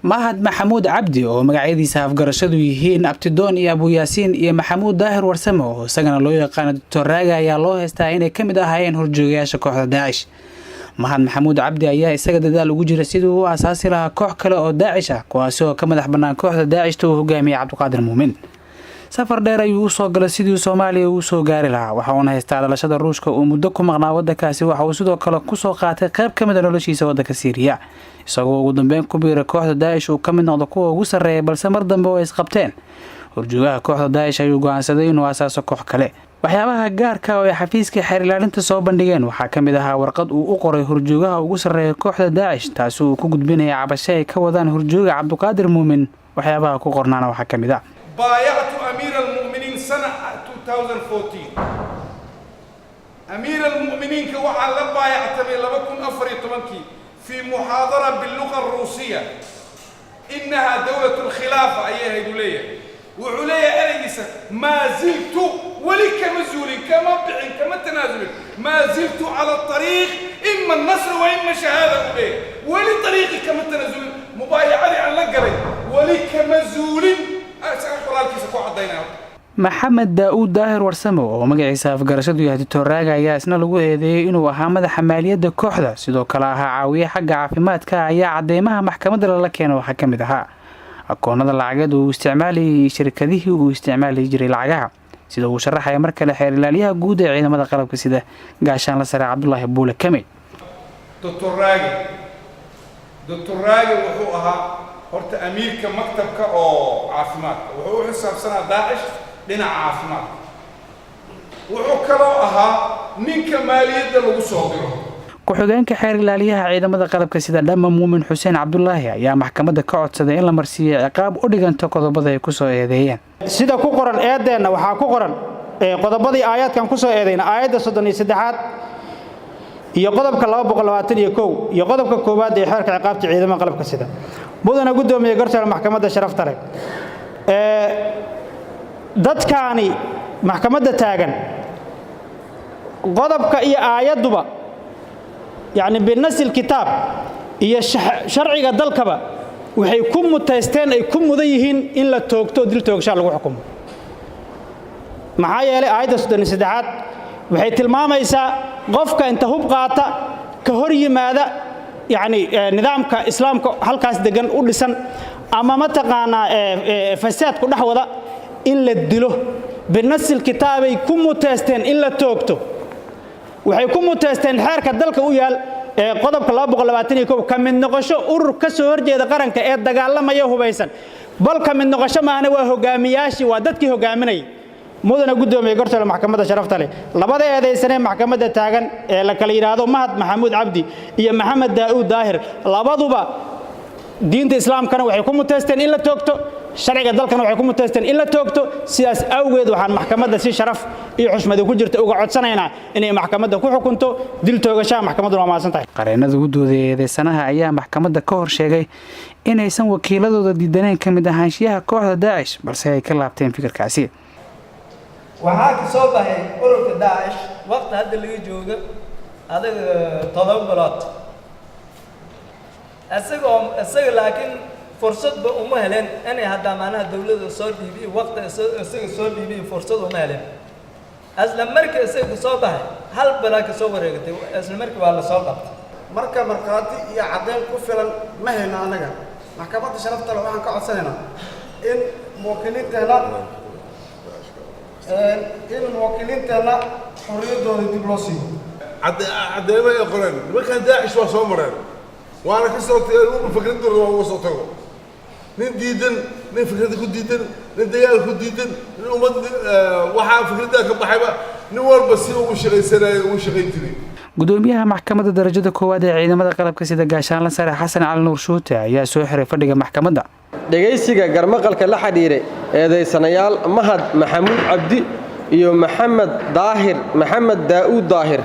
mahad maxamuud cabdi oo magacyadiisa afgarashadu yihiin abtidoon iyo abu yaasiin iyo maxamuud daahir warsame oo isagana loo yaqaan Dr. Raaga ayaa loo heystaa inay kamid ahaayeen horjoogayaasha kooxda Daacish. mahad maxamuud cabdi ayaa isaga dadaal ugu jira sidii uu asaasi lahaa koox kale oo Daacish ah kuwaas oo ka madax banaan kooxda Daacish uu hogaamiyay Cabdiqaadir Muumin. safar dheer ayuu soo galay sidii Soomaaliya uu soo gaari lahaa waxa uu haystaa dhalashada Ruushka uu muddo ku maqnaa waddankaasi waxa uu sidoo kale ku soo qaatay qayb kamid ah noloshiisa waddanka Syria isagoo ugu dambeyn ku biiray kooxda Daacish uu kamid noqdo kuwa ugu sareeya balse mar dambe oo isqabteen horjoogaha kooxda Daacish ayuu go'aansaday inuu asaaso koox kale. waxyaabaha gaarka oo ay xafiiska xeer ilaalinta soo bandhigeen waxaa kamid ahaa warqad uu u qoray horjoogaha ugu sareeya kooxda Daacish taas oo ku gudbinaya cabasho ay ka wadaan horjooga Cabdiqaadir Muumin. waxyaabaha ku qornaana waxaa kamid ah بايعت أمير المؤمنين سنة 2014 أمير المؤمنين كوحا بايعت من لبكم أفري طبنكي في محاضرة باللغة الروسية إنها دولة الخلافة أيها دولية وعليا أليسا ما زلت ولي كمزول كمبدع كما تنازل ما زلت على الطريق إما النصر وإما شهادة أوليه ولي طريقي كما تنازل مبايعة عن لقري ولي كمزول maxamed daa'uud daahir warsame oo magaciisa afgarashadu yahay Dr. Raaga ayaa isna lagu eedeeyay inuu ahaa madaxa maaliyadda kooxda sidoo kale ahaa caawiye xagga caafimaadka ayaa cadeymaha maxkamadda la keenay waxa kamid ahaa akoonada lacageed uu isticmaalayay shirkadihii uu isticmaalay jiray lacagaha sida uu sharaxay mar kale xeer ilaaliyaha guud ee ciidamada qalabka sida gaashaan la sare Cabdullaahi Buule Kamey. Dr. Raaga wuxuu ahaa horta amiirka maktabka oo caafimaadka wuxuu u xisaabsanaa Daacish dhinaca caafimaadka wuxuu kaloo ahaa ninka maaliyadda lagu soo diro ku-xigeenka xeer ilaaliyaha ciidamada qalabka sida Dhamma Muumin Xuseen Cabdullaahi ayaa maxkamadda ka codsaday in la marsiiyo ciqaab u dhiganta qodobada ay ku soo eedeeyeen sida ku qoran eedeena waxaa ku qoran qodobadii aayadkan ku soo eedeeyna aayadda 33 iyo qodobka 221 iyo qodobka koowaad ee xeerka ciqaabta ciidamada qalabka sida mudana gudoomiye garsoorka maxkamadda sharafta leh dadkaani maxkamadda taagan qodobka iyo aayaduba yani binasil kitaab iyo sharciga dalkaba waxay ku mutaysteen ay ku mudan yihiin in la toogto dil toogasho lagu xukumo maxaa yeelay aayadda 33 waxay tilmaamaysaa qofka inta hub qaata ka hor yimaada يعني نظامك إسلامك هالكاس دجن ودسن أما ما تقانا فساد كل حوضا إلا الدلو بالنص الكتابي يكون متستن إلا توكتو وحيكون متستن حركة دلك ويال قضب كلاب بقلباتني يكون كم من نقشة كسور جيد قرن كأيد دجال ما يهو بيسن بل كم من نقشة ما أنا وهو جامياشي ودتك هو جامني مدن gudoomiye garsoorka maxkamadda sharafta leh labada eedeysane maxkamadda taagan ee la kala yiraahdo mahad maxamuud cabdi iyo maxamed daa'uud daahir labaduba diinta islaamkana waxay ku muteysteen in la toogto sharciga dalkana waxay ku muteysteen in la toogto sidaas awgeed waxaan maxkamadda si sharaf iyo xushmad ku jirta uga codsanaynaa inay maxkamadda ku xukunto dil toogasho maxkamaddu waa maasantahay qareenada gudooda eedeysanaha ayaa maxkamadda ka hor sheegay inaysan wakiiladooda diidaneen kamid ahaanshiyaha kooxda Daacish balse ay ka laabteen fikirkaasi waxaa ka soo baxay ururka Daacish waqti hadda laga joogo adiga 7 bilood asaga laakiin fursad ba uma heleen inay hadda maanaha dawladda soo dhiibay waqti asaga soo dhiibay fursad uma heleen asla markii asaga soo baxay hal bilaa ka soo wareegtay asla markii waa la soo qabtay marka marqaati iyo cadeyn ku filan ma hayno anaga maxkamadda sharafta leh waxaan ka codsanaynaa in muwakkiliinteena لا حرية دولة دبلوماسية. عديما يقولون ما كان داعش وصومرين وأنا كسرت فكرة دولة ووسطه. نديدن نفكرة كديدن نديال كديدن نومد وحا فكرة كبحبة نور بسيط وش غير سنة وش غير تري. gudoomiyaha maxkamadda darajada koowaad ee ciidamada qalabka sida gaashaan la sare Xasan Cali Nuur Shuute ayaa soo xiray fadhiga maxkamadda dhageysiga garmaqalka la xiriiray eedeysanayaal mahad maxamuud cabdi iyo maxamed daa'uud daahir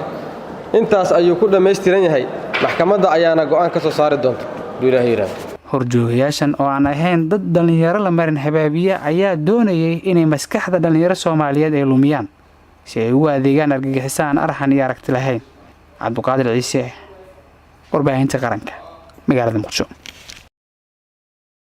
intaas ayuu ku dhameystiran yahay maxkamadda ayaana go'aan ka soo saari doonta duulaahiiraan horjoogayaashan oo aan ahayn dad dhalinyaro la marin habaabiya ayaa doonayay inay maskaxda dhalinyaro Soomaaliyeed ay lumiyaan si ay u adeegaan argagixisaan arxan iyo aragti lahayn Cabdiqaadir Ciise warbaahinta qaranka magaalada Muqdisho.